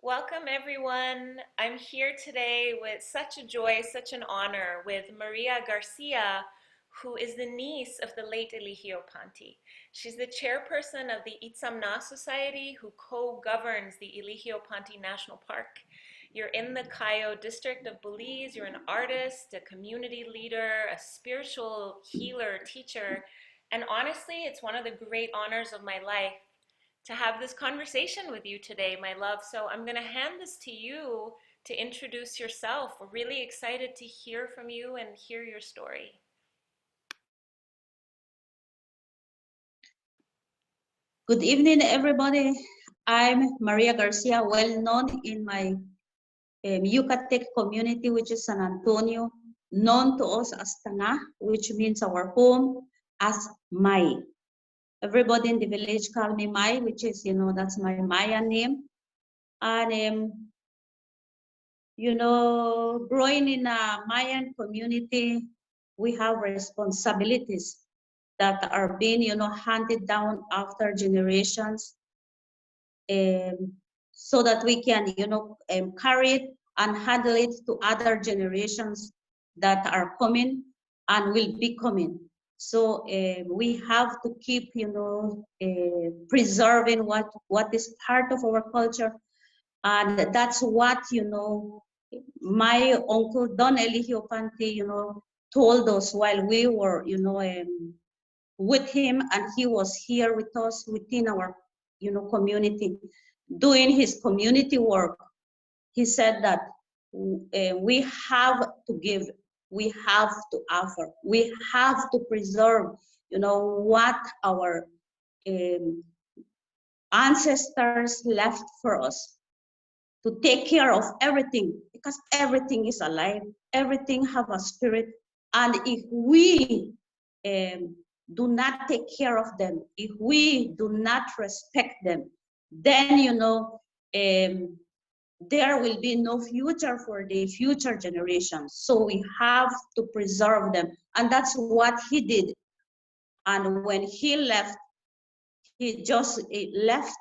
Welcome, everyone. I'm here today with such a joy, such an honor with Maria Garcia, who is the niece of the late Elijio Panti. She's the chairperson of the Itzamna Society, who co-governs the Elijio Panti National Park. You're in the Cayo district of Belize. You're an artist, a community leader, a spiritual healer, teacher, and honestly, it's one of the great honors of my life to have this conversation with you today, my love. So I'm going to hand this to you to introduce yourself. We're really excited to hear from you and hear your story. Good evening, everybody. I'm Maria Garcia, well known in my Yucatec community, which is San Antonio, known to us as Tana, which means our home, as Mai. Everybody in the village call me Mai, which is, that's my Maya name. And, growing in a Mayan community, we have responsibilities that are being, handed down after generations, so that we can, carry it and handle it to other generations that are coming and will be coming. So we have to keep, preserving what is part of our culture. And that's what, my uncle Don Elijio Panti, told us while we were, with him, and he was here with us within our, community, doing his community work. He said that we have to give, we have to offer, we have to preserve, what our ancestors left for us, to take care of everything, because everything is alive, everything have a spirit. And if we do not take care of them, if we do not respect them, then, there will be no future for the future generations. So we have to preserve them. And that's what he did. And when he left, he just left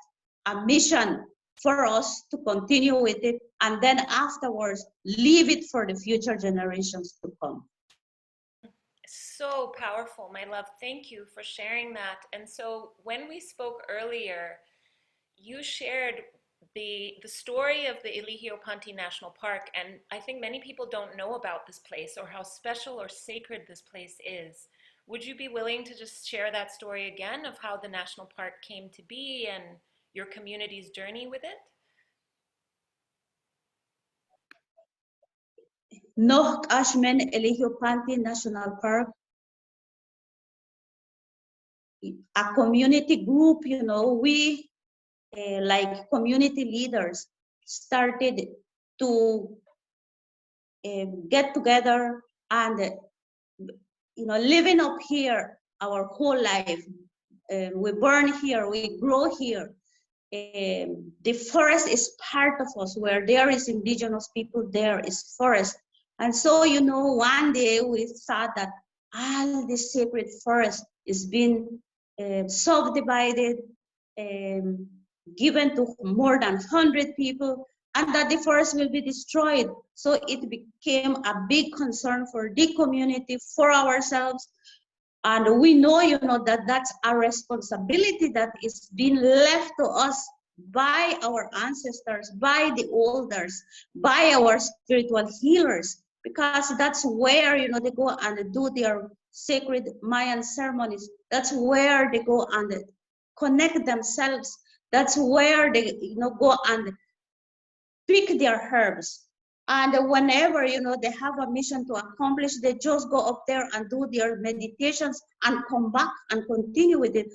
a mission for us to continue with it, and then afterwards leave it for the future generations to come. So powerful, my love. Thank you for sharing that. And so when we spoke earlier, you shared the story of the Elijio Panti National Park, and I think many people don't know about this place or how special or sacred this place is. Would you be willing to just share that story again of how the national park came to be and your community's journey with it? Noh Ashmen Elijio Panti National Park, a community group, we like community leaders started to get together and, living up here our whole life. We born here, we grow here. The forest is part of us. Where there is indigenous people, there is forest. And so, one day we thought that all the sacred forest is being subdivided, given to more than 100 people, and that the forest will be destroyed. So it became a big concern for the community, for ourselves. And we know, that that's a responsibility that is being left to us by our ancestors, by the elders, by our spiritual healers, because that's where, they go and do their sacred Mayan ceremonies. That's where they go and connect themselves. That's where they, go and pick their herbs. And whenever, they have a mission to accomplish, they just go up there and do their meditations and come back and continue with it.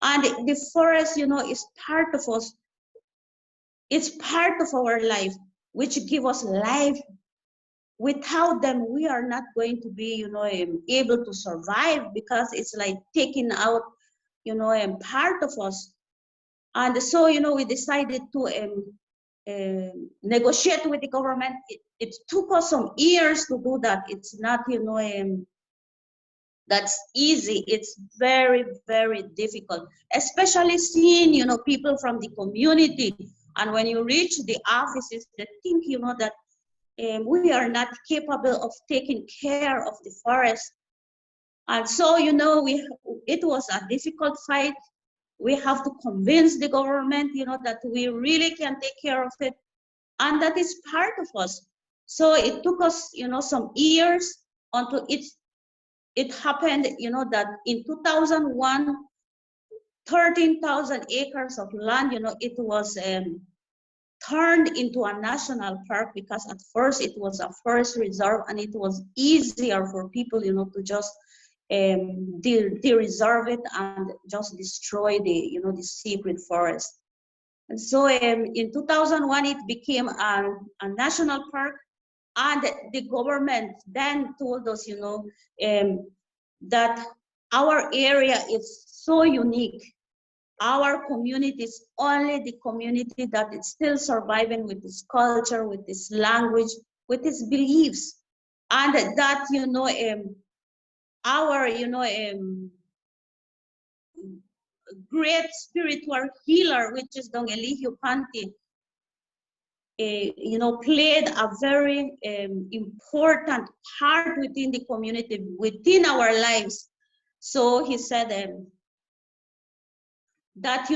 And the forest, is part of us. It's part of our life, which give us life. Without them, we are not going to be, able to survive, because it's like taking out, part of us. And so, we decided to negotiate with the government. It took us some years to do that. It's not, that's easy. It's very, very difficult, especially seeing, people from the community And when you reach the offices, they think, that we are not capable of taking care of the forest. And so, it was a difficult fight. We have to convince the government, that we really can take care of it. And that is part of us. So it took us, some years until it happened, that in 2001, 13,000 acres of land, it was turned into a national park, because at first it was a forest reserve, and it was easier for people, to just de-reserve it and just destroy the sacred forest. And so in 2001, it became a national park, and the government then told us, that our area is so unique. Our community is only the community that is still surviving with this culture, with this language, with its beliefs. And that, our, great spiritual healer, which is Don Elijio Panti, played a very important part within the community, within our lives. So he said that,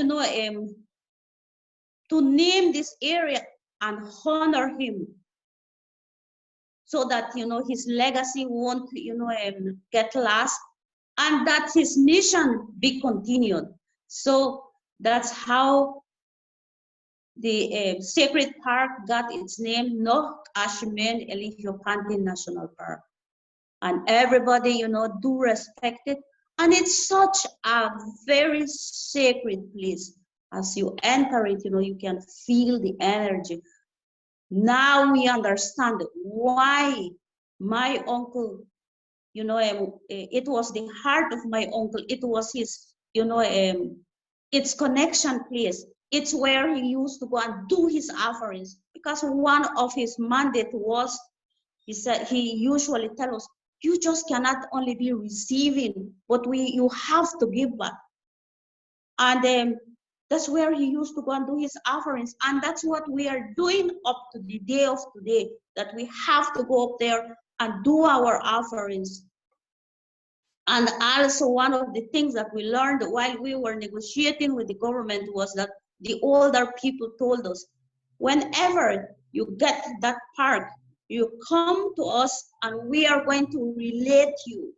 to name this area and honor him, so that, his legacy won't, get lost, and that his mission be continued. So that's how the sacred park got its name, Noh Ashmen Elijio Panti National Park. And everybody, do respect it. And it's such a very sacred place. As you enter it, you can feel the energy. Now we understand why my uncle, it was the heart of my uncle. It was his, its connection place. It's where he used to go and do his offerings, because one of his mandate was, he said, he usually tells us, you just cannot only be receiving, but you have to give back. And that's where he used to go and do his offerings. And that's what we are doing up to the day of today, that we have to go up there and do our offerings. And also, one of the things that we learned while we were negotiating with the government was that the older people told us, whenever you get that park, you come to us and we are going to relate you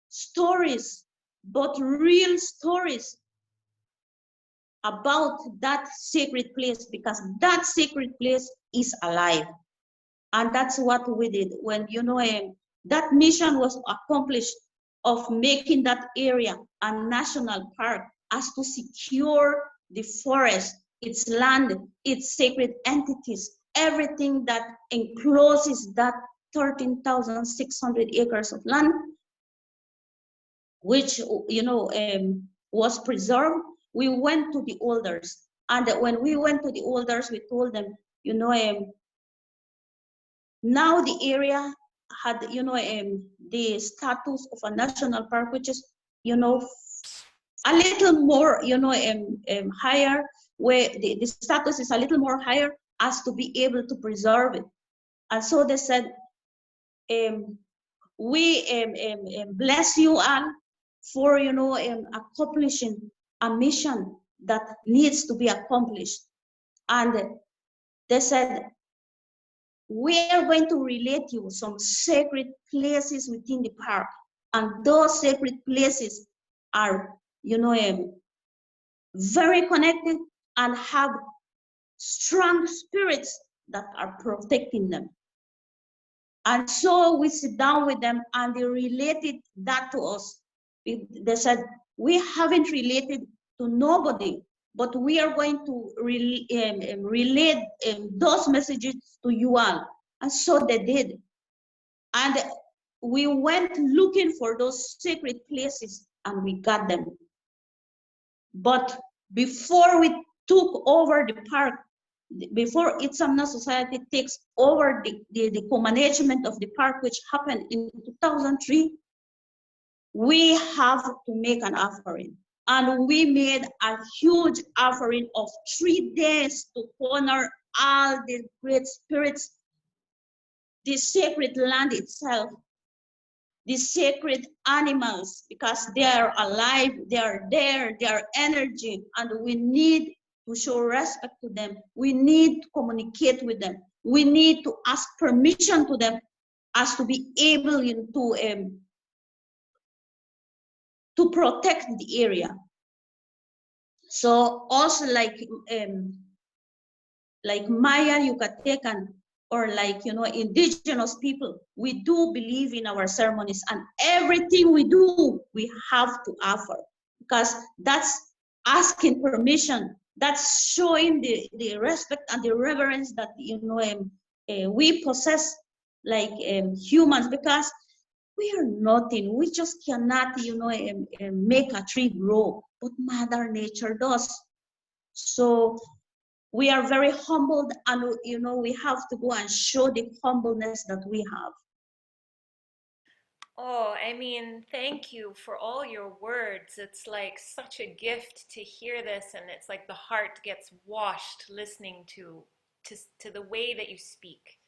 stories, but real stories about that sacred place, because that sacred place is alive. And that's what we did when, that mission was accomplished, of making that area a national park, as to secure the forest, its land, its sacred entities, everything that encloses that 13,600 acres of land, which, was preserved. We went to the elders, and when we went to the elders, we told them, now the area had, the status of a national park, which is, a little more, higher, where the status is a little more higher, as to be able to preserve it. And so they said, we bless you all for, accomplishing a mission that needs to be accomplished. And they said, we are going to relate you some sacred places within the park. And those sacred places are, very connected and have strong spirits that are protecting them. And so we sit down with them and they related that to us. They said, we haven't related to nobody, but we are going to relate those messages to you all. And so they did. And we went looking for those sacred places and we got them. But before we took over the park, before Itsamna Society takes over the co-management of the park, which happened in 2003, we have to make an offering. And we made a huge offering of 3 days to honor all the great spirits, the sacred land itself, the sacred animals, because they are alive, they are there, they are energy, and we need to show respect to them. We need to communicate with them. We need to ask permission to them as to be able to protect the area. So also like Maya Yucatecan, or like, indigenous people, we do believe in our ceremonies, and everything we do, we have to offer, because that's asking permission, that's showing the respect and the reverence that, we possess, like humans, because we are nothing. We just cannot, make a tree grow, but Mother Nature does. So we are very humbled, and we have to go and show the humbleness that we have. Oh, I mean, thank you for all your words. It's like such a gift to hear this, and it's like the heart gets washed listening to the way that you speak.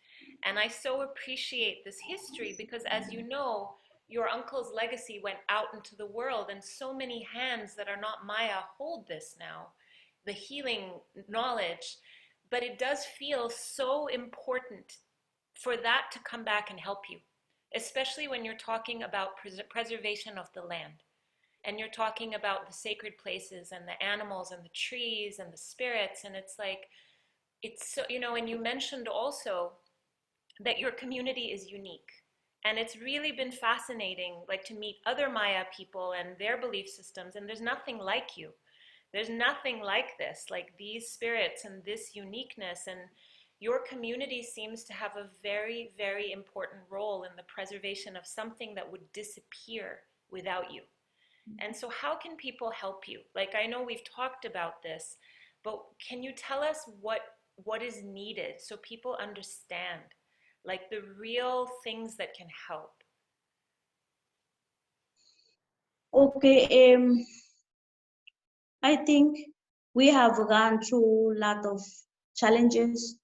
And I so appreciate this history because, as you know, your uncle's legacy went out into the world, and so many hands that are not Maya hold this now, the healing knowledge. But it does feel so important for that to come back and help you, especially when you're talking about preservation of the land, and you're talking about the sacred places and the animals and the trees and the spirits. And it's like, it's so, and you mentioned also that your community is unique. And it's really been fascinating, like, to meet other Maya people and their belief systems. And there's nothing like you. There's nothing like this, like these spirits and this uniqueness. And your community seems to have a very, very important role in the preservation of something that would disappear without you. And so, how can people help you? Like, I know we've talked about this, but can you tell us what is needed so people understand, like, the real things that can help? Okay, I think we have gone through a lot of challenges.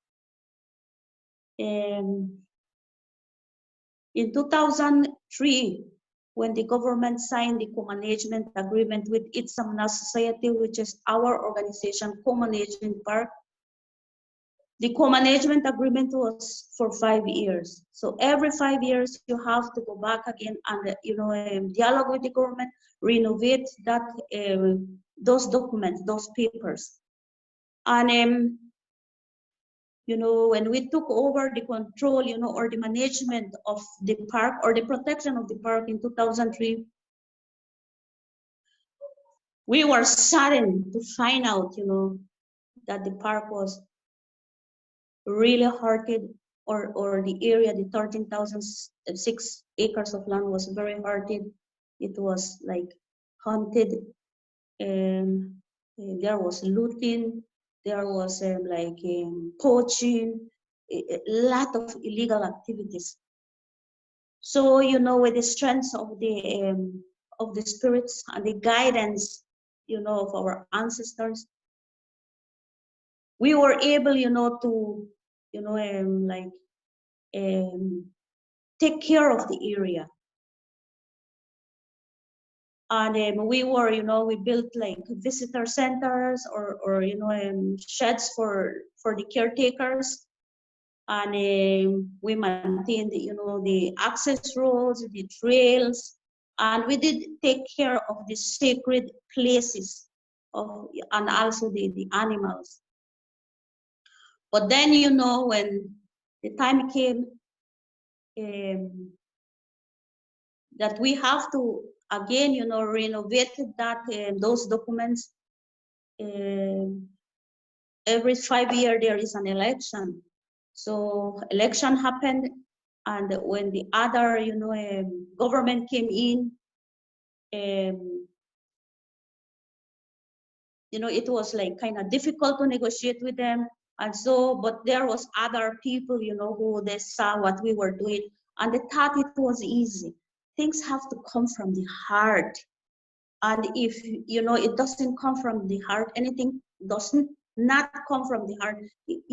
In 2003, when the government signed the co-management agreement with Itsamana Society, which is our organization, co-management park, the co-management agreement was for 5 years. So every 5 years, you have to go back again and dialogue with the government, renovate that those documents, those papers. And when we took over the control, or the management of the park, or the protection of the park in 2003, we were saddened to find out, that the park was really hurted, or the area, the 13,006 acres of land was very hurted. It was like haunted, and there was looting, there was poaching, a lot of illegal activities. So, with the strength of the spirits and the guidance, of our ancestors, we were able, to, take care of the area. And we built like visitor centers, or sheds for the caretakers. And we maintained, the access roads, the trails, and we did take care of the sacred places and also the animals. But then, when the time came, that we have to again, renovate that those documents. Every 5 years there is an election. So election happened, and when the other, government came in, it was like kind of difficult to negotiate with them. And so, but there was other people, who they saw what we were doing, and they thought it was easy. Things have to come from the heart. And if it doesn't come from the heart, anything doesn't not come from the heart, it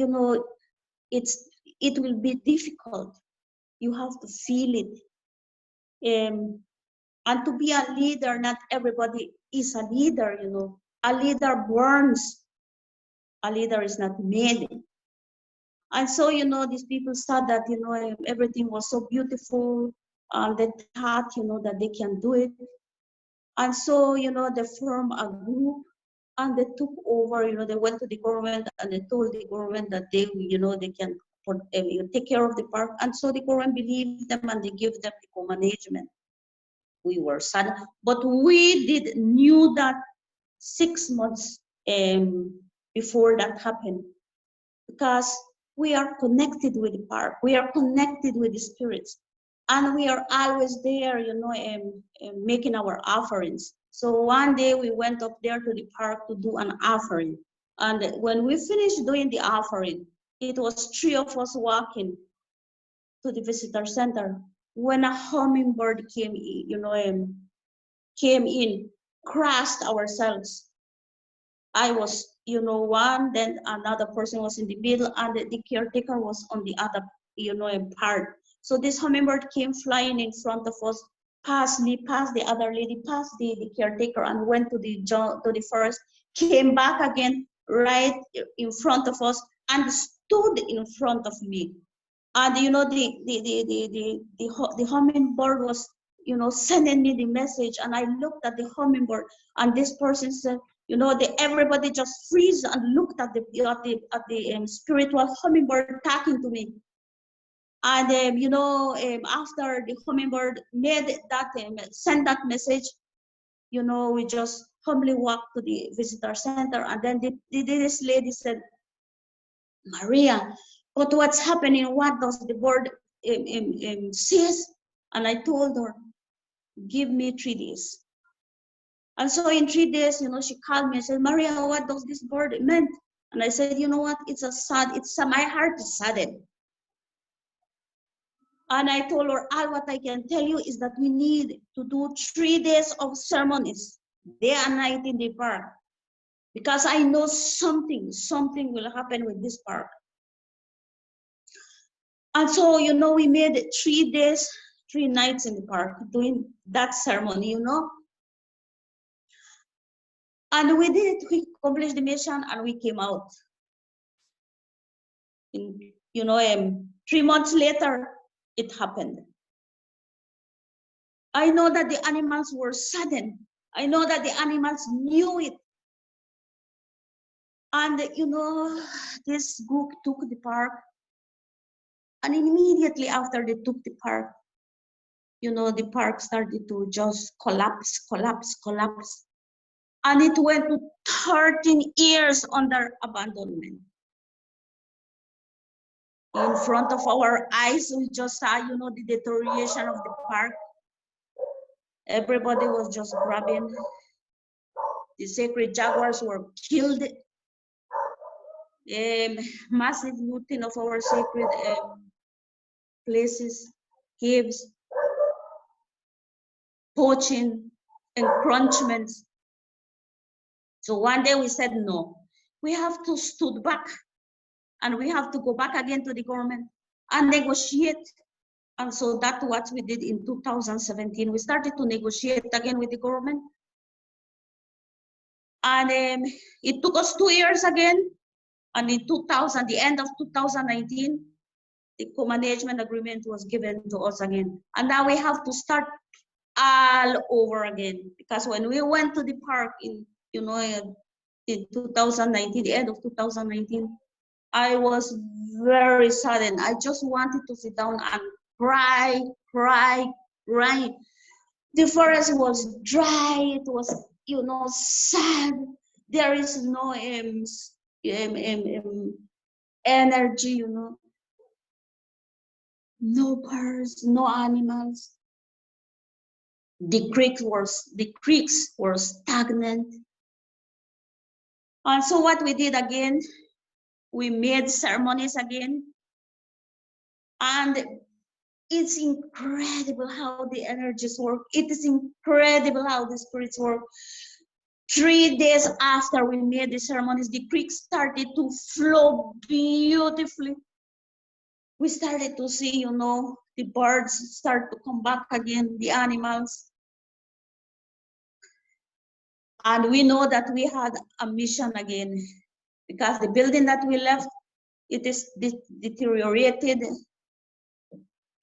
will be difficult. You have to feel it. And to be a leader, not everybody is a leader. A leader burns. A leader is not made. And so, these people said that, everything was so beautiful, and they thought, that they can do it. And so, they formed a group and they took over, they went to the government and they told the government that they, they can take care of the park. And so the government believed them and they gave them the co-management. We were sad, but we knew that 6 months before that happened, because we are connected with the park, we are connected with the spirits, and we are always there, making our offerings. So one day we went up there to the park to do an offering. And when we finished doing the offering, it was 3 of us walking to the visitor center when a hummingbird came in, crashed ourselves. I was, one, then another person was in the middle, and the caretaker was on the other, part. So this hummingbird came flying in front of us, past me, past the other lady, past the caretaker, and went to the forest, came back again right in front of us, and stood in front of me. And the hummingbird was sending me the message, and I looked at the hummingbird, and this person said, everybody just freeze and looked at the spiritual hummingbird talking to me. And after the hummingbird made that send that message, we just humbly walked to the visitor center, and then this lady said, Maria, but what's happening? What does the bird says? And I told her, give me 3 days. And so in 3 days, she called me and said, Maria, what does this bird meant? And I said, you know what? My heart is saddened. And I told her, what I can tell you is that we need to do 3 days of ceremonies, day and night in the park. Because I know something will happen with this park. And so, we made 3 days, 3 nights in the park doing that ceremony, And we did it, we accomplished the mission, and we came out. 3 months later, it happened. I know that the animals were saddened. I know that the animals knew it. And, this group took the park. And immediately after they took the park, the park started to just collapse. And it went to 13 years under abandonment. In front of our eyes, we just saw, the deterioration of the park. Everybody was just grabbing. The sacred jaguars were killed. Massive looting of our sacred places, caves, poaching, encroachments. So one day we said, no, we have to stood back, and we have to go back again to the government and negotiate. And so that's what we did in 2017. We started to negotiate again with the government. And it took us 2 years again. And in the end of 2019, the co-management agreement was given to us again. And now we have to start all over again. Because when we went to the park in 2019, the end of 2019, I was very saddened. I just wanted to sit down and cry. The forest was dry. It was, sad. There is no energy, no birds, no animals. The creeks were stagnant. And so what we did again, we made ceremonies again. And It's incredible how the energies work. It is incredible how the spirits work. 3 days after we made the ceremonies, the creek started to flow beautifully. We started to see, the birds start to come back again, the animals. And we know that we had a mission again, because the building that we left, it is deteriorated.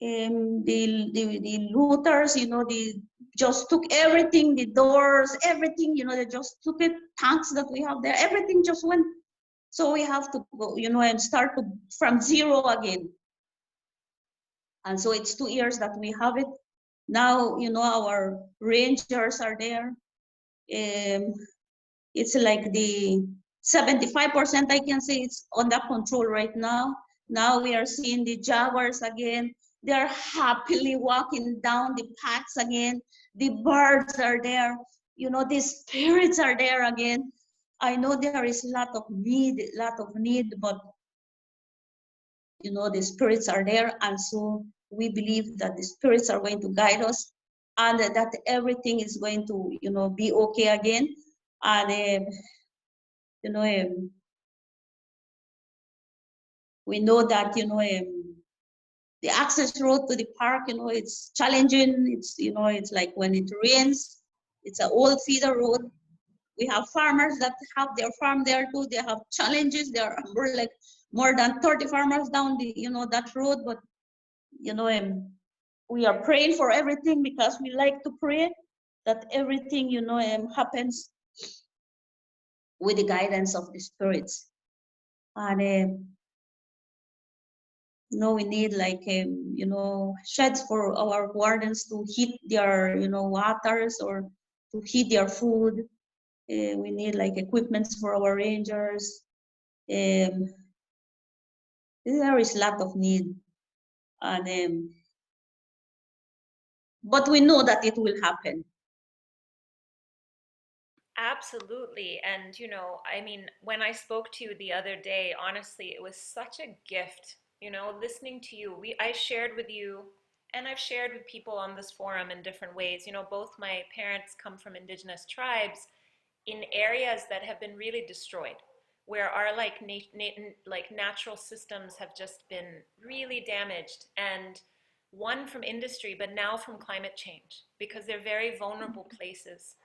The looters, they just took everything, the doors, everything, they just took it, tanks that we have there, everything just went. So we have to go, and start from zero again. And so it's 2 years that we have it. Now, our rangers are there. It's like the 75%, I can say, it's under control right now. Now we are seeing the jaguars again. They're happily walking down the paths again. The birds are there. The spirits are there again. I know there is a lot of need, but the spirits are there. And so we believe that the spirits are going to guide us, and that everything is going to, be okay again. And we know that, the access road to the park, it's challenging. It's like when it rains, it's an old feeder road. We have farmers that have their farm there too. They have challenges. There are more than 30 farmers down that road. But, we are praying for everything, because we like to pray that everything, happens with the guidance of the spirits. And we need sheds for our wardens to heat their, waters, or to heat their food. We need equipments for our rangers. There is a lot of need, and but we know that it will happen. Absolutely. And, I mean, when I spoke to you the other day, honestly, it was such a gift, listening to you. I shared with you, and I've shared with people on this forum in different ways. Both my parents come from indigenous tribes in areas that have been really destroyed, where our natural systems have just been really damaged, and one from industry, but now from climate change, because they're very vulnerable places.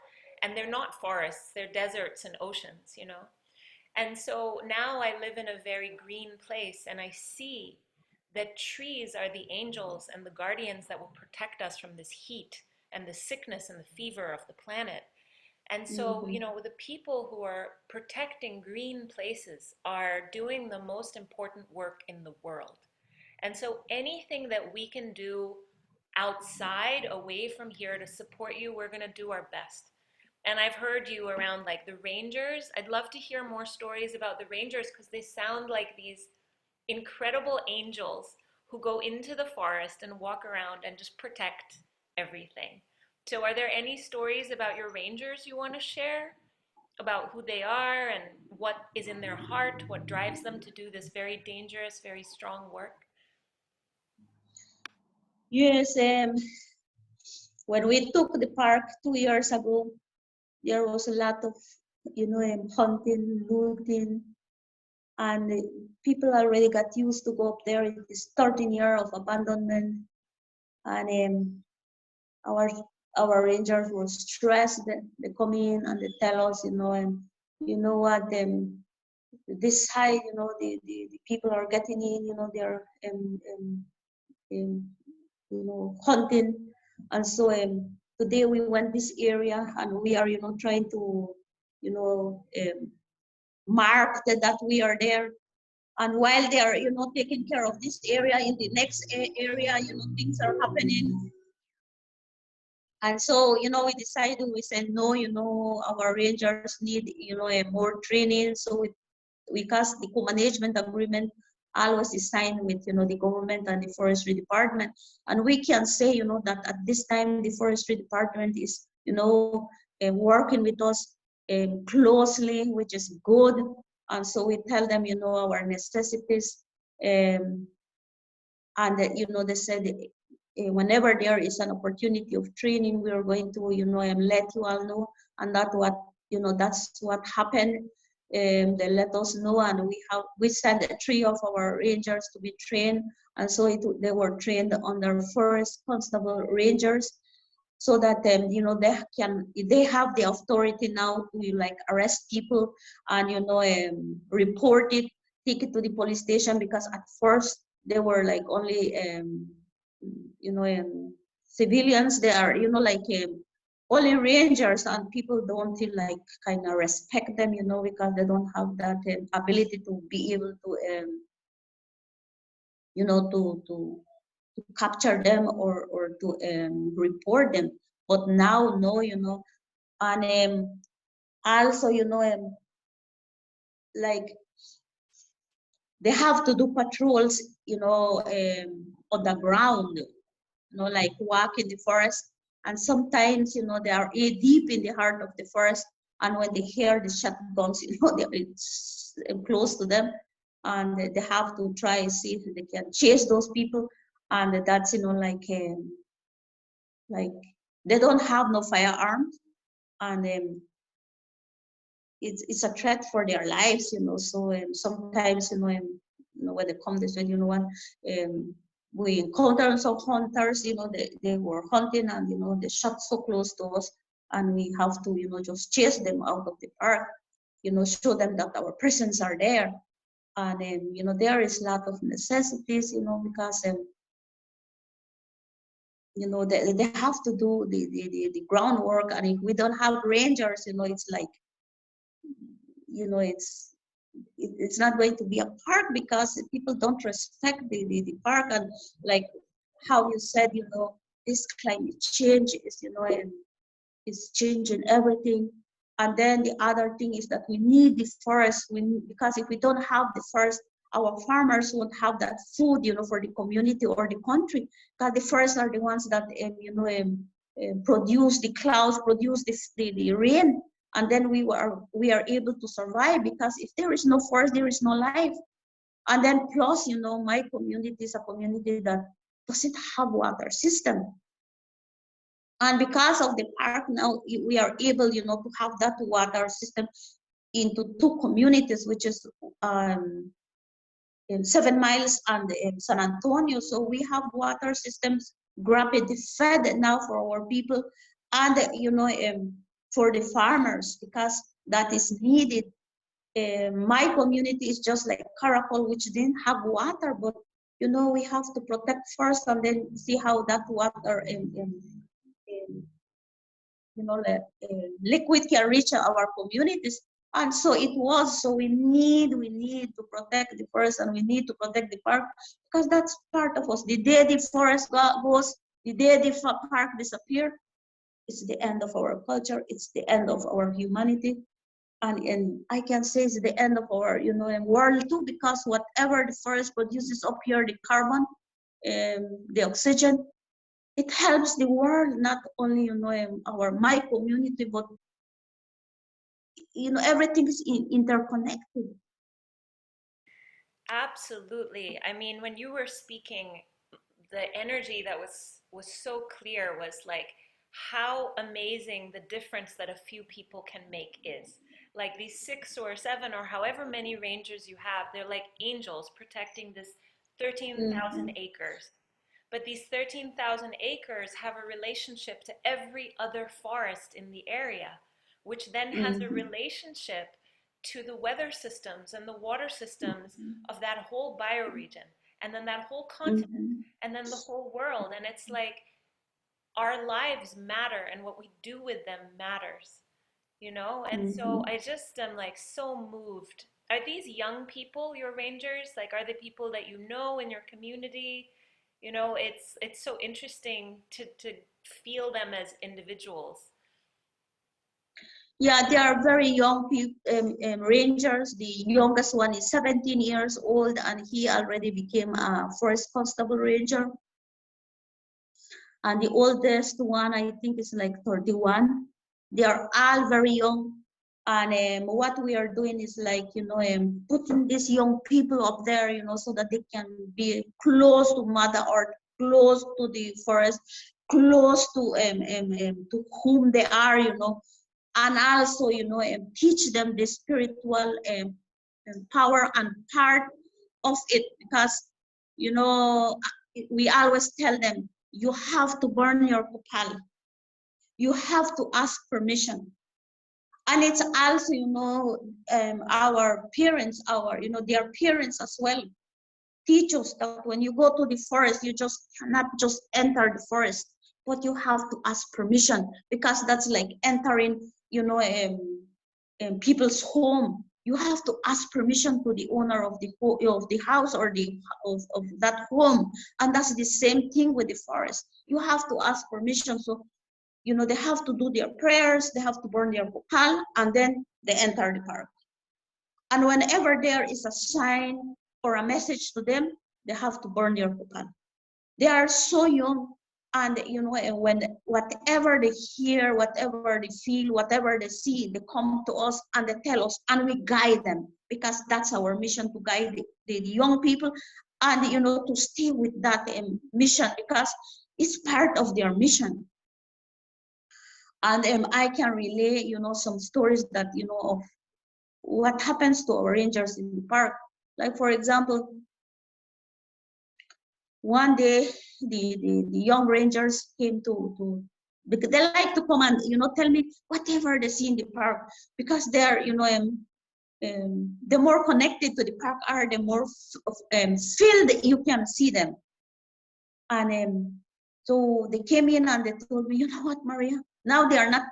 And they're not forests, they're deserts and oceans. And so now I live in a very green place, and I see that trees are the angels and the guardians that will protect us from this heat and the sickness and the fever of the planet. And so, the people who are protecting green places are doing the most important work in the world. And so anything that we can do outside, away from here, to support you, we're going to do our best. And I've heard you around the rangers. I'd love to hear more stories about the rangers, because they sound like these incredible angels who go into the forest and walk around and just protect everything. So are there any stories about your rangers you want to share, about who they are and what is in their heart, what drives them to do this very dangerous, very strong work? Yes, when we took the park 2 years ago, there was a lot of, hunting, looting, and people already got used to go up there. It is 13 years of abandonment, and our our rangers were stressed. They come in and they tell us, and you know what, this side, the people are getting in, they're hunting. And so today we went this area, and we are, trying to, mark that we are there. And while they are, taking care of this area, in the next area, things are happening. And so, we said, no, our rangers need, more training. So because the co-management agreement always is signed with, the government and the forestry department. And we can say, that at this time, the forestry department is, working with us closely, which is good. And so we tell them, our necessities. And, they said, whenever there is an opportunity of training, we are going to, let you all know. And that's what happened. They let us know, and we sent 3 of our rangers to be trained, and so they were trained under forest constable rangers, so that they have the authority now to like arrest people and report it, take it to the police station, because at first they were like only civilians. They are like only rangers, and people don't feel like kind of respect them, because they don't have that ability to be able to to capture them or to report them. But now, no, and also, like they have to do patrols, on the ground, like walk in the forest. And sometimes, they are deep in the heart of the forest. And when they hear the shotguns, it's close to them. And they have to try and see if they can chase those people. And that's, like they don't have no firearms. And it's a threat for their lives, So sometimes, when they come this way, what, we encounter some hunters, they were hunting, and they shot so close to us, and we have to, just chase them out of the park, show them that our presence are there, and there is a lot of necessities, because they have to do the groundwork, and if we don't have rangers, it's like, it's not going to be a park, because people don't respect the park. And like how you said, this climate change is, is changing everything. And then the other thing is that we need the forest. Because if we don't have the forest, our farmers won't have that food, for the community or the country. Because the forests are the ones that, produce the clouds, produce the rain, and then we are able to survive. Because if there is no forest, there is no life. And then plus, my community is a community that doesn't have water system. And because of the park now, we are able, to have that water system into 2 communities, which is in 7 miles and in San Antonio. So we have water systems rapidly fed now for our people, and for the farmers, because that is needed. My community is just like Caracol, which didn't have water, but we have to protect first, and then see how that water liquid can reach our communities. And so it was. So we need to protect the forest, and we need to protect the park, because that's part of us. The day the forest goes, the day the park disappears, it's the end of our culture. It's the end of our humanity. And I can say it's the end of our, world too, because whatever the forest produces up here, the carbon, the oxygen, it helps the world, not only, my community, but, everything is interconnected. Absolutely. I mean, when you were speaking, the energy that was so clear was like how amazing the difference that a few people can make is. Like these 6 or 7 or however many rangers you have, they're like angels protecting this 13,000 acres. But these 13,000 acres have a relationship to every other forest in the area, which then has a relationship to the weather systems and the water systems of that whole bioregion, and then that whole continent, and then the whole world. And it's like our lives matter, and what we do with them matters, And so I just am like so moved. Are these young people your rangers? Like, are the people that you know in your community? It's so interesting to feel them as individuals. Yeah, they are very young people, rangers. The youngest one is 17 years old, and he already became a forest constable ranger. And the oldest one, I think, is like 31. They are all very young. And what we are doing is like, putting these young people up there, so that they can be close to Mother Earth, close to the forest, close to whom they are, and also, teach them the spiritual power and part of it, because, we always tell them, you have to burn your kupal. You have to ask permission. And it's also, our parents, their parents as well, teach us that when you go to the forest, you just cannot just enter the forest, but you have to ask permission, because that's like entering, people's home. You have to ask permission to the owner of the house or of that home, and that's the same thing with the forest. You have to ask permission. So, they have to do their prayers, they have to burn their kupal, and then they enter the park. And whenever there is a sign or a message to them, they have to burn their kupal. They are so young, and when whatever they hear, whatever they feel, whatever they see, they come to us and they tell us, and we guide them, because that's our mission, to guide the young people, and to stay with that mission, because it's part of their mission. And I can relay, some stories that, of what happens to our rangers in the park. Like, for example, one day the young rangers came to because they like to come and, tell me whatever they see in the park, because they're, the more connected to the park are, the more filled you can see them. And so they came in and they told me, you know what, Maria? Now they are not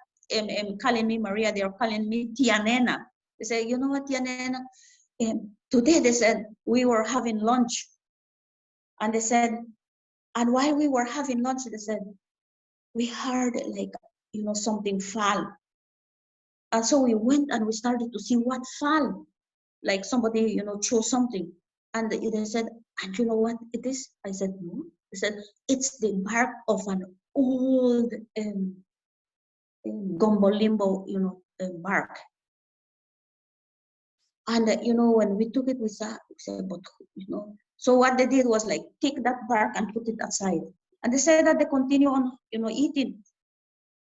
calling me Maria, they are calling me Tia Nena. They say, you know what, Tia Nena? Today they said we were having lunch. And they said, and while we were having lunch, they said, we heard like, something fall. And so we went and we started to see what fell. Like somebody, threw something. And they said, and you know what it is? I said, no. They said, it's the bark of an old gumbo limbo, bark. And, when we took it, we said, but, so what they did was like, take that bark and put it aside. And they said that they continue on, eating.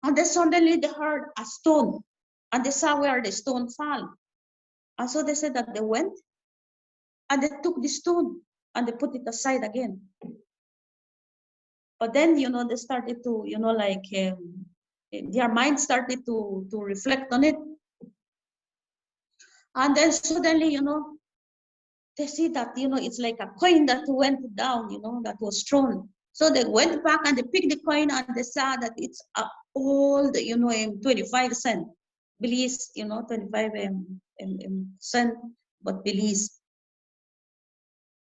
And then suddenly they heard a stone, and they saw where the stone fell. And so they said that they went and they took the stone and they put it aside again. But then, they started to, their mind started to reflect on it. And then suddenly, they see that, it's like a coin that went down, that was thrown. So they went back and they picked the coin and they saw that it's an old, 25 cent. Belize, 25 cent, but Belize.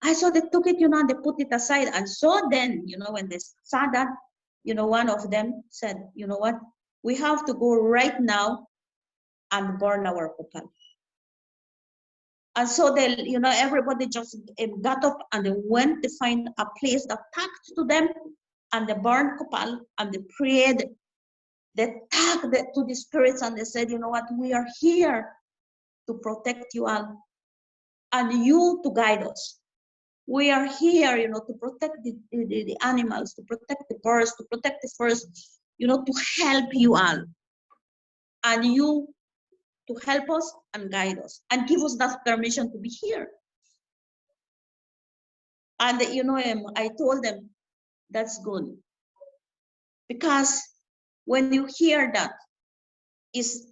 I saw they took it, and they put it aside. And so then, when they saw that, one of them said, you know what, we have to go right now and burn our kupal. And so they, everybody just got up and they went to find a place that talked to them, and they burned kupal and they prayed. They talked to the spirits and they said, you know what, we are here to protect you all and you to guide us. We are here, to protect the animals, to protect the birds, to protect the forest, to help you all. And you to help us and guide us and give us that permission to be here. And, I told them, that's good. Because when you hear that, is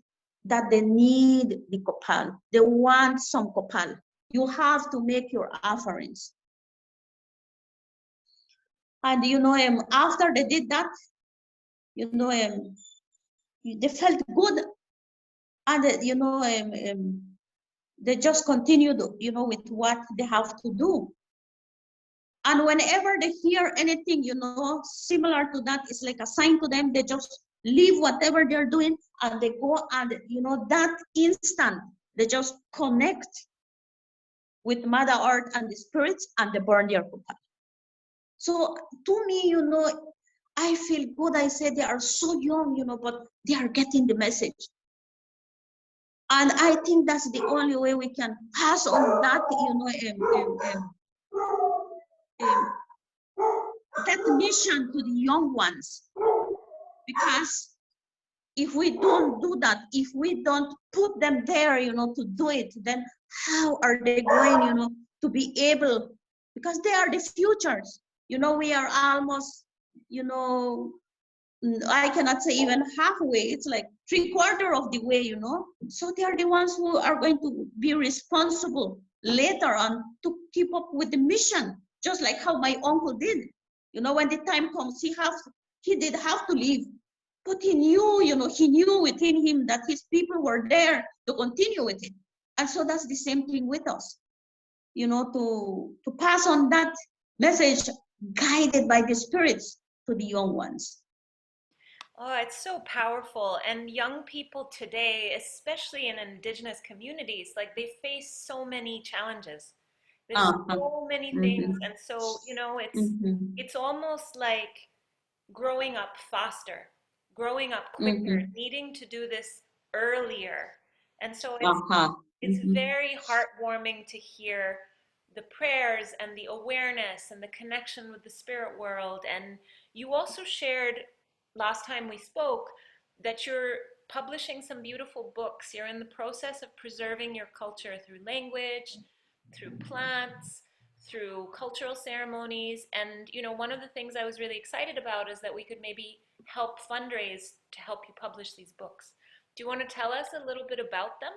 that they need the kopal. They want some kopal. You have to make your offerings. And, after they did that, they felt good. And, they just continued, with what they have to do. And whenever they hear anything, similar to that, it's like a sign to them. They just leave whatever they're doing and they go and, that instant, they just connect with Mother Earth and the spirits and they burn their kupal. So to me, I feel good. I said they are so young, but they are getting the message. And I think that's the only way we can pass on that, that mission to the young ones. Because if we don't do that, if we don't put them there, to do it, then how are they going, to be able, because they are the futures. We are almost, I cannot say even halfway, it's like 3/4 of the way, So they are the ones who are going to be responsible later on to keep up with the mission, just like how my uncle did. When the time comes, he did have to leave. But he knew, he knew within him that his people were there to continue with it. And so that's the same thing with us, to pass on that message guided by the spirits to the young ones. Oh, it's so powerful. And young people today, especially in indigenous communities, like they face so many challenges. There's so many things. And so, it's almost like growing up faster, growing up quicker, needing to do this earlier. And so it's very heartwarming to hear the prayers and the awareness and the connection with the spirit world. And you also shared last time we spoke that you're publishing some beautiful books. You're in the process of preserving your culture through language, through plants, through cultural ceremonies. And one of the things I was really excited about is that we could maybe help fundraise to help you publish these books. Do you want to tell us a little bit about them?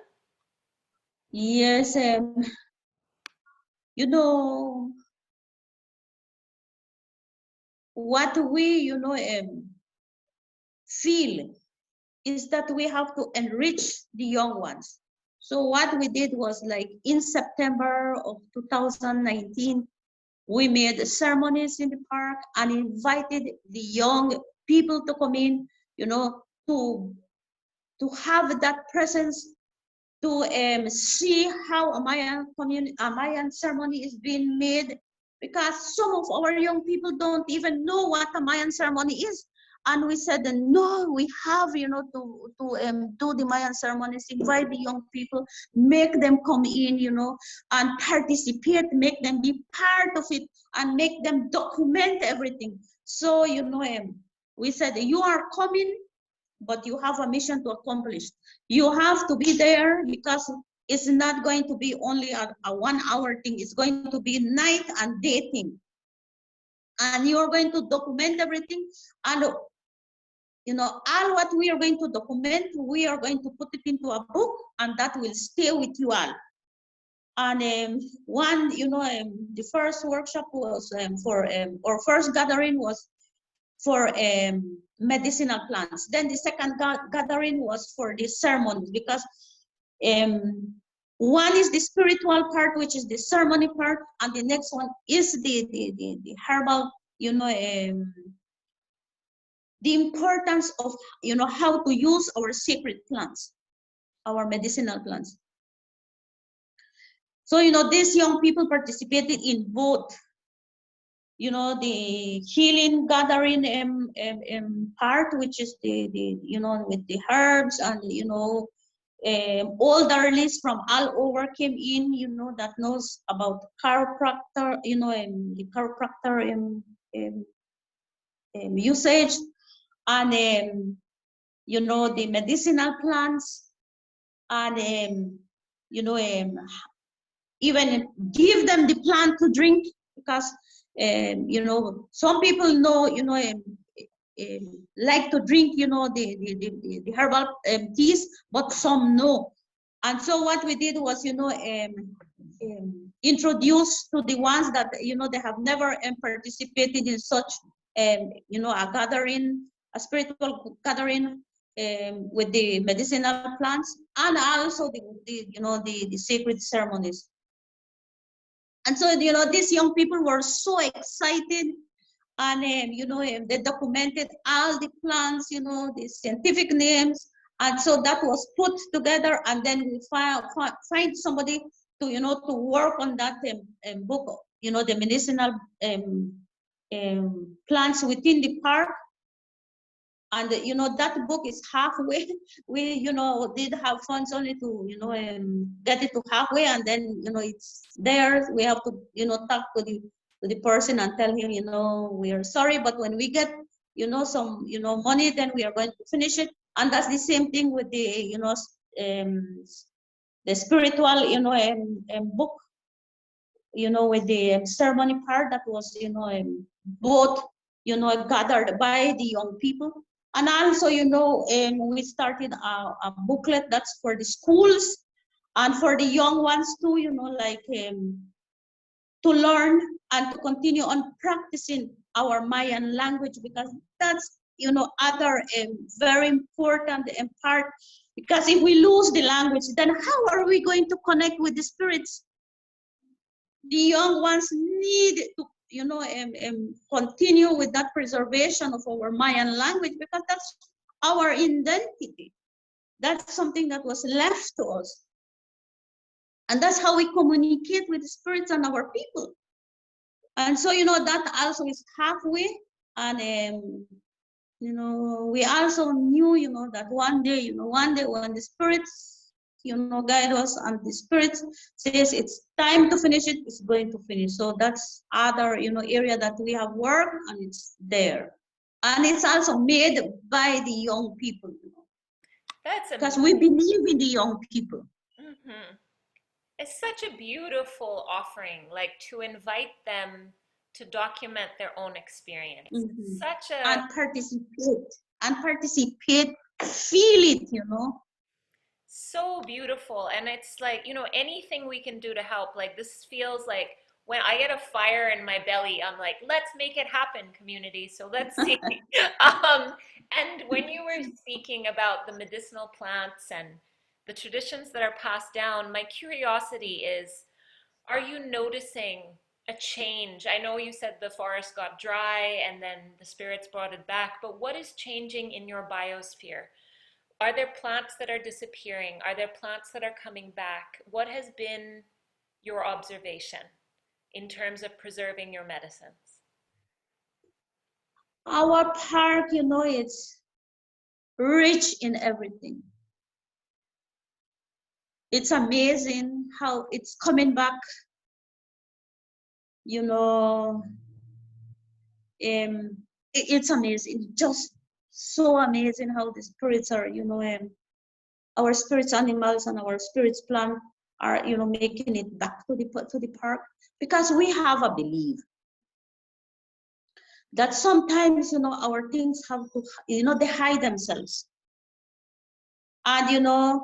Yes, what we feel is that we have to enrich the young ones. So what we did was, like, in September of 2019, we made ceremonies in the park and invited the young people to come in, to have that presence, to see how a Mayan ceremony is being made, because some of our young people don't even know what a Mayan ceremony is. And we said, no, we have, to do the Mayan ceremonies, invite the young people, make them come in, and participate, make them be part of it, and make them document everything. So, we said, you are coming, but you have a mission to accomplish. You have to be there, because it's not going to be only a 1 hour thing. It's going to be night and day thing. And you're going to document everything. And, all what we are going to document, we are going to put it into a book, and that will stay with you all. And the first workshop was or first gathering was for medicinal plants. Then the second gathering was for the ceremonies, because one is the spiritual part, which is the ceremony part, and the next one is the herbal, the importance of, how to use our sacred plants, our medicinal plants. So, these young people participated in both, the healing gathering part, which is the with the herbs, and, all the release from all over came in, that knows about chiropractor, the chiropractor usage, and, the medicinal plants, and, even give them the plant to drink, because some people know, like to drink, the herbal teas, but some no. And so what we did was, introduce to the ones that, they have never participated in such, a gathering, a spiritual gathering, with the medicinal plants, and also the sacred ceremonies. And so, these young people were so excited, and, they documented all the plants, the scientific names. And so that was put together, and then we find somebody to, to work on that book, the medicinal plants within the park. And, that book is halfway. We, did have funds only to, get it to halfway, and then, it's there. We have to, talk to the to the person and tell him, we are sorry, but when we get, some, money, then we are going to finish it. And that's the same thing with the, the spiritual, book, with the ceremony part that was, both, gathered by the young people. And also, we started a booklet that's for the schools and for the young ones too, like to learn and to continue on practicing our Mayan language, because that's, other very important part. Because if we lose the language, then how are we going to connect with the spirits? The young ones need to, continue with that preservation of our Mayan language, because that's our identity. That's something that was left to us. And that's how we communicate with the spirits and our people. And so, that also is halfway. And, we also knew, that one day when the spirits, guide us and the spirits says it's time to finish it, it's going to finish. So that's other, area that we have worked, and it's there. And it's also made by the young people, That's because we believe in the young people. Mm-hmm. It's such a beautiful offering, like to invite them to document their own experience. Mm-hmm. Such a and participate, feel it, so beautiful. And it's like, anything we can do to help. Like this feels like when I get a fire in my belly, I'm like, let's make it happen, community. So let's see. And when you were speaking about the medicinal plants and the traditions that are passed down, my curiosity is, are you noticing a change? I know you said the forest got dry and then the spirits brought it back, but what is changing in your biosphere? Are there plants that are disappearing? Are there plants that are coming back? What has been your observation in terms of preserving your medicines? Our park, it's rich in everything. It's amazing how it's coming back, it's amazing, just so amazing how the spirits are, our spirits animals and our spirits plant are, making it back to the park, because we have a belief that sometimes, our things have to, they hide themselves. And,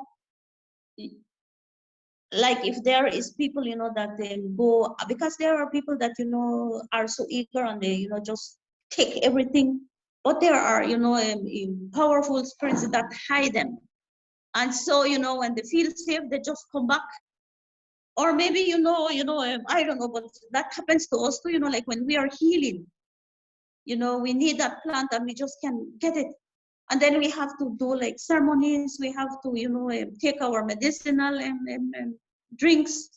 like if there is people, that they go, because there are people that, are so eager and they, just take everything. But there are, powerful spirits that hide them. And so, when they feel safe, they just come back. Or maybe, I don't know, but that happens to us too, like when we are healing, we need that plant and we just can't get it. And then we have to do like ceremonies. We have to, take our medicinal drinks.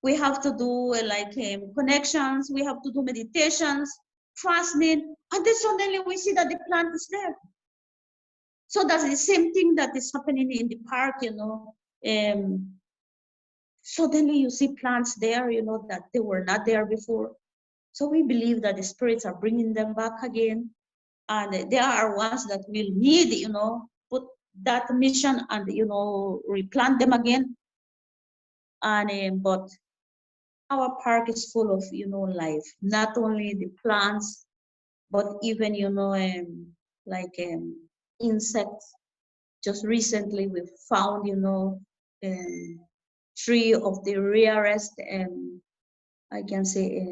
We have to do like connections. We have to do meditations, fasting. And then suddenly we see that the plant is there. So that's the same thing that is happening in the park, suddenly you see plants there, that they were not there before. So we believe that the spirits are bringing them back again. And there are ones that will need, put that mission and, replant them again. And but our park is full of, life, not only the plants, but even, like insects. Just recently we found, three of the rarest, I can say,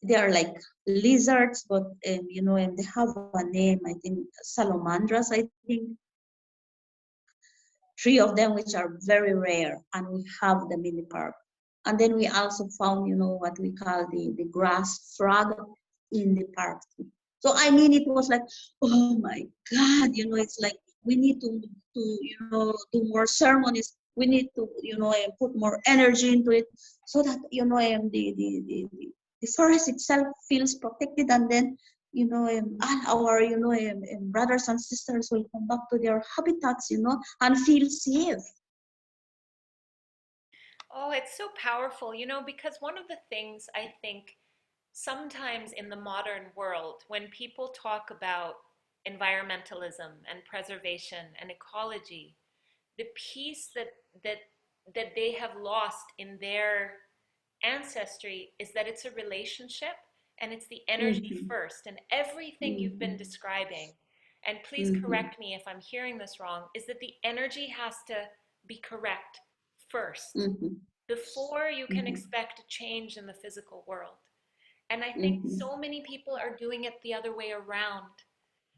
they are like lizards, but and they have a name, I think salamandras, I think. Three of them which are very rare, and we have them in the park. And then we also found, what we call the grass frog in the park. So I mean, it was like, oh my God, it's like we need to do more ceremonies. We need to, put more energy into it, so that, the forest itself feels protected, and then, all our, brothers and sisters will come back to their habitats, and feel safe. Oh, it's so powerful, because one of the things I think sometimes in the modern world, when people talk about environmentalism and preservation and ecology, the piece that that they have lost in their ancestry is that it's a relationship and it's the energy Mhm, first. And everything you've been mhm, describing, and please mhm, correct me if I'm hearing this wrong, is that the energy has to be correct first mhm, before you can mhm, expect a change in the physical world. And I think mhm, so many people are doing it the other way around.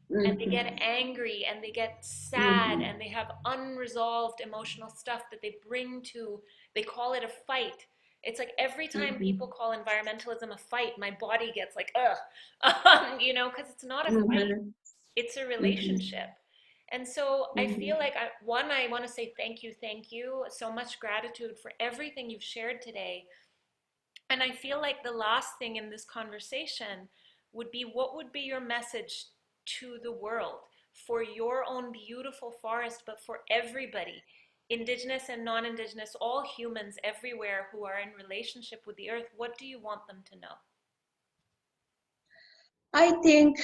And they mhm, get angry and they get sad mhm, and they have unresolved emotional stuff that they bring to, they call it a fight. It's like every time people mhm, call environmentalism a fight, my body gets like, ugh, because it's not a fight, mhm, it's a mhm, relationship. And so I feel mhm. like, I want to say thank you, so much gratitude for everything you've shared today. And I feel like the last thing in this conversation would be, what would be your message to the world for your own beautiful forest, but for everybody, Indigenous and non Indigenous, all humans everywhere who are in relationship with the earth? What do you want them to know? I think,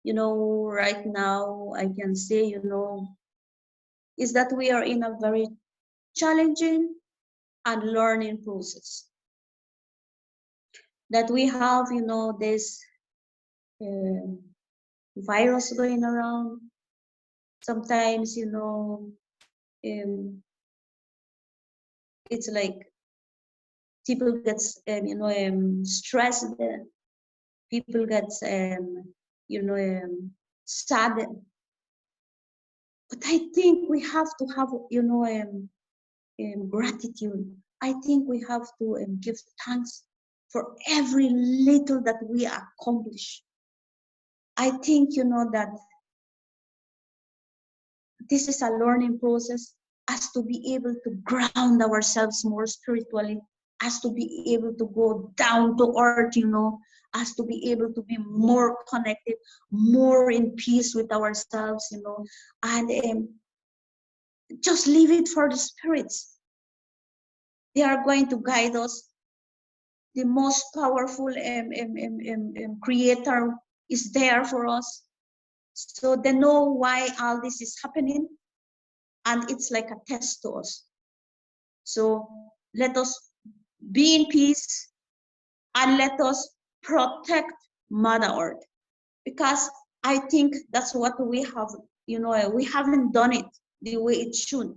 right now I can say, is that we are in a very challenging and learning process. That we have, this um, virus going around. Sometimes, it's like people get, stressed. People get, sad. But I think we have to have, gratitude. I think we have to give thanks for every little that we accomplish. I think, that this is a learning process, as to be able to ground ourselves more spiritually, as to be able to go down to earth, as to be able to be more connected, more in peace with ourselves, and just leave it for the spirits. They are going to guide us. The most powerful creator is there for us. So they know why all this is happening, and it's like a test to us. So let us be in peace, and let us protect Mother Earth, because I think that's what we have, we haven't done it the way it should.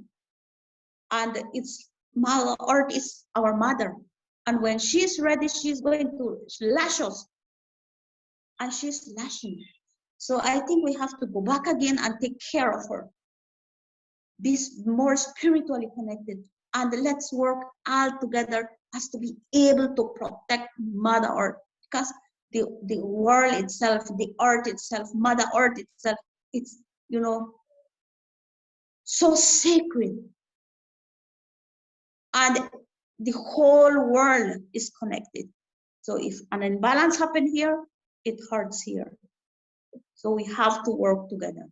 And it's Mother Earth is our mother. And when she's ready, she's going to lash us, and she's lashing. So I think we have to go back again and take care of her, be more spiritually connected, and let's work all together as to be able to protect Mother Earth, because the world itself, the earth itself, Mother Earth itself, it's, so sacred, and the whole world is connected. So if an imbalance happens here, it hurts here. So we have to work together.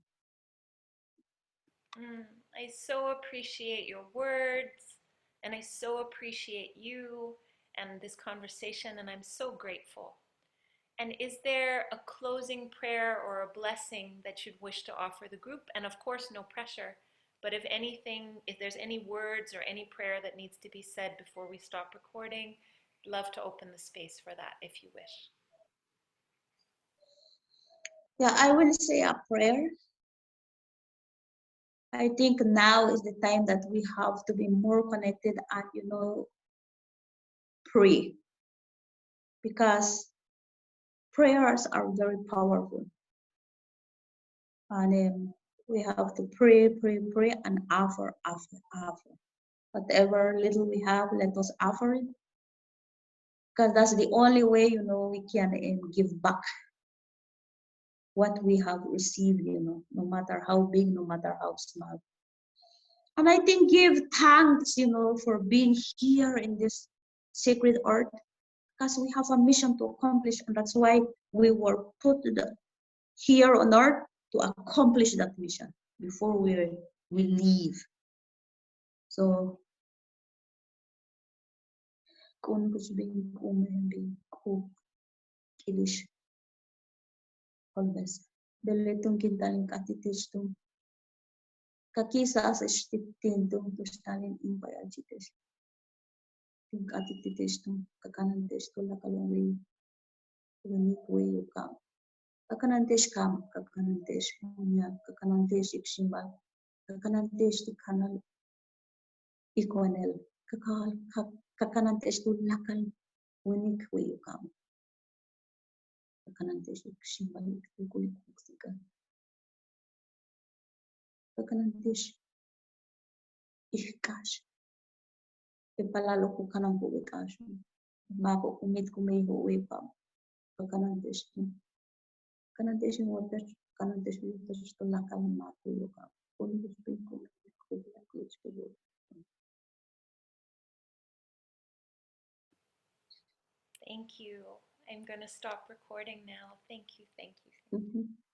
Mm, I so appreciate your words, and I so appreciate you and this conversation, and I'm so grateful. And is there a closing prayer or a blessing that you'd wish to offer the group? And of course, no pressure, but if anything, if there's any words or any prayer that needs to be said before we stop recording, I'd love to open the space for that if you wish. Yeah, I will say a prayer. I think now is the time that we have to be more connected and, pray, because prayers are very powerful. And we have to pray, pray, pray, and offer. Whatever little we have, let us offer it, because that's the only way, we can give back what we have received, no matter how big, no matter how small. And I think give thanks, for being here in this sacred earth, because we have a mission to accomplish, and that's why we were put here on earth to accomplish that mission before we leave. So Kun kuch bin kumen bin ku kilish always. Beletung kintaling katitishtum. Kakisa as istitindum to stalin in biagitis. Think atitishtum. Kakanantish to lakalaway. Unique way you come. Kakanantish kam. Kakanantish munya. Kakanantish ikshimbal. Kakanantish to kanal ikonel. Kakanantish to lakal. Unique way you come. Kakanantish ikshimbal. Kukulik kuksika. Kakanantish ihkash. Ipalalo ko kanang buwikas. Mako kumit kumiho wipam. Kakanantish to. Kanantish water. Kanantish water to lakal mako yuka. Kunik bin kumit. Thank you. I'm going to stop recording now. Thank you. Thank you. Mhm.